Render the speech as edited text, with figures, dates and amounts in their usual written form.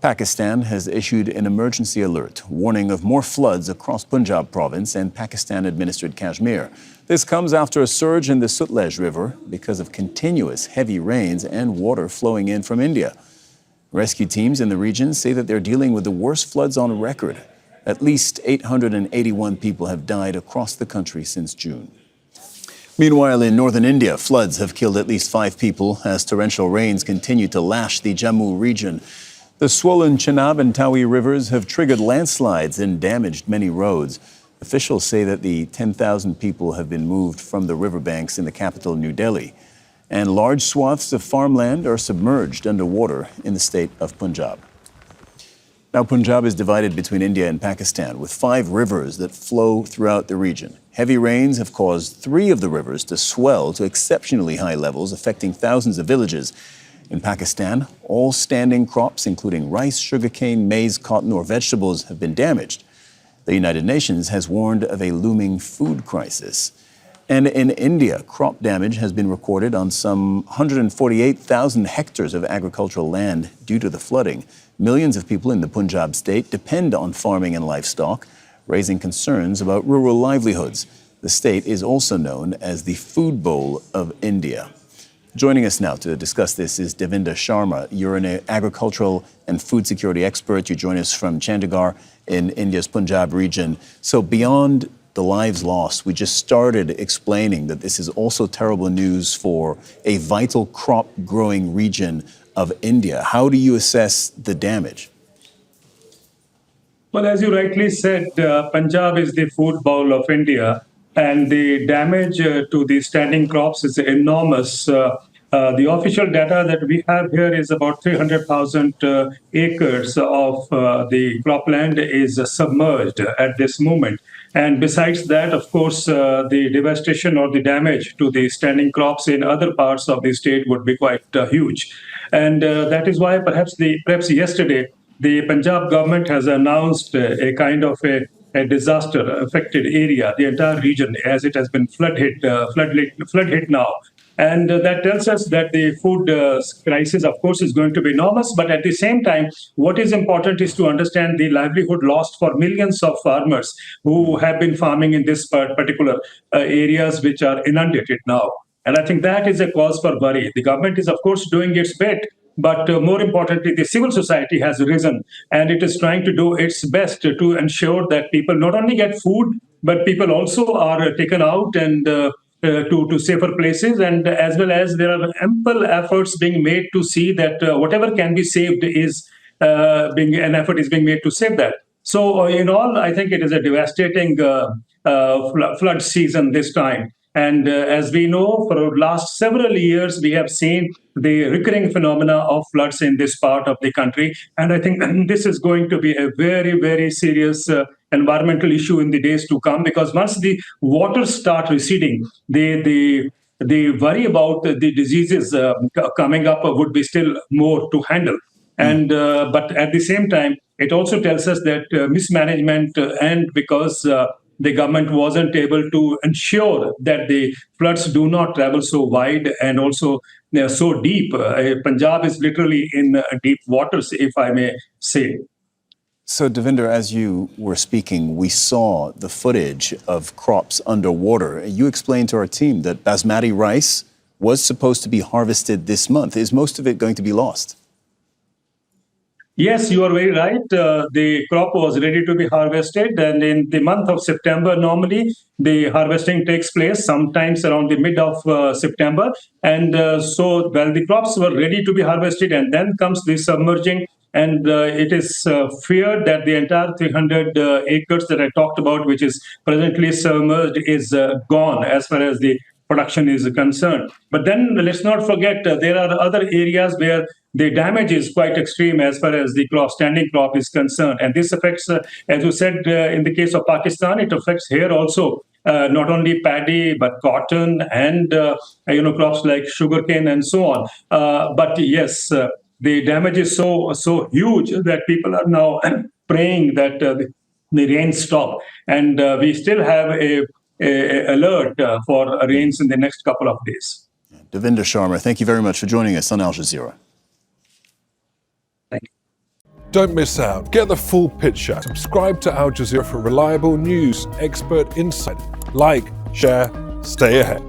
Pakistan has issued an emergency alert, warning of more floods across Punjab province and Pakistan-administered Kashmir. This comes after a surge in the Sutlej River because of continuous heavy rains and water flowing in from India. Rescue teams in the region say that they're dealing with the worst floods on record. At least 881 people have died across the country since June. Meanwhile, in northern India, floods have killed at least 5 people as torrential rains continue to lash the Jammu region. The swollen Chenab and Tawi rivers have triggered landslides and damaged many roads. Officials say that the 10,000 people have been moved from the riverbanks in the capital, New Delhi. And large swaths of farmland are submerged underwater in the state of Punjab. Now, Punjab is divided between India and Pakistan, with 5 rivers that flow throughout the region. Heavy rains have caused 3 of the rivers to swell to exceptionally high levels, affecting thousands of villages. In Pakistan, all standing crops, including rice, sugarcane, maize, cotton, or vegetables, have been damaged. The United Nations has warned of a looming food crisis. And in India, crop damage has been recorded on some 148,000 hectares of agricultural land due to the flooding. Millions of people in the Punjab state depend on farming and livestock, raising concerns about rural livelihoods. The state is also known as the Food Bowl of India. Joining us now to discuss this is Devinder Sharma. You're an agricultural and food security expert. You join us from Chandigarh in India's Punjab region. So beyond the lives lost, we just started explaining that this is also terrible news for a vital crop growing region of India. How do you assess the damage? Well, as you rightly said, Punjab is the food bowl of India, and the damage to the standing crops is enormous. The official data that we have here is about 300,000 acres of the cropland is submerged at this moment. And besides that, of course, the devastation or the damage to the standing crops in other parts of the state would be quite huge. And that is why perhaps yesterday, the Punjab government has announced a kind of a disaster-affected area, the entire region, as it has been flood hit now. And that tells us that the food crisis, of course, is going to be enormous. But at the same time, what is important is to understand the livelihood lost for millions of farmers who have been farming in this particular areas which are inundated now. And I think that is a cause for worry. The government is, of course, doing its bit. But more importantly, the civil society has risen, and it is trying to do its best to ensure that people not only get food, but people also are taken out and to safer places, and as well as there are ample efforts being made to see that whatever can be saved is an effort is being made to save that. So in all, I think it is a devastating flood season this time. And as we know, for the last several years, we have seen the recurring phenomena of floods in this part of the country. And I think this is going to be a very, very serious environmental issue in the days to come, because once the waters start receding, the worry about the diseases coming up would be still more to handle. And but at the same time, it also tells us that mismanagement and because the government wasn't able to ensure that the floods do not travel so wide and also so deep. Punjab is literally in deep waters, if I may say. So, Devinder, as you were speaking, we saw the footage of crops underwater. You explained to our team that basmati rice was supposed to be harvested this month. Is most of it going to be lost? Yes, you are very right. The crop was ready to be harvested, and in the month of September, normally the harvesting takes place sometimes around the mid of September. And so, well, the crops were ready to be harvested, and then comes the submerging. And it is feared that the entire 300 acres that I talked about, which is presently submerged, is gone as far as the production is concerned. But then let's not forget there are other areas where the damage is quite extreme as far as the standing crop is concerned. And this affects, as you said, in the case of Pakistan, it affects here also not only paddy, but cotton and, crops like sugarcane and so on. But yes, the damage is so huge that people are now praying that the rain stop. And we still have a alert for rains in the next couple of days. Devinder Sharma, thank you very much for joining us on Al Jazeera. Thank you. Don't miss out. Get the full picture. Subscribe to Al Jazeera for reliable news, expert insight. Like, share, stay ahead.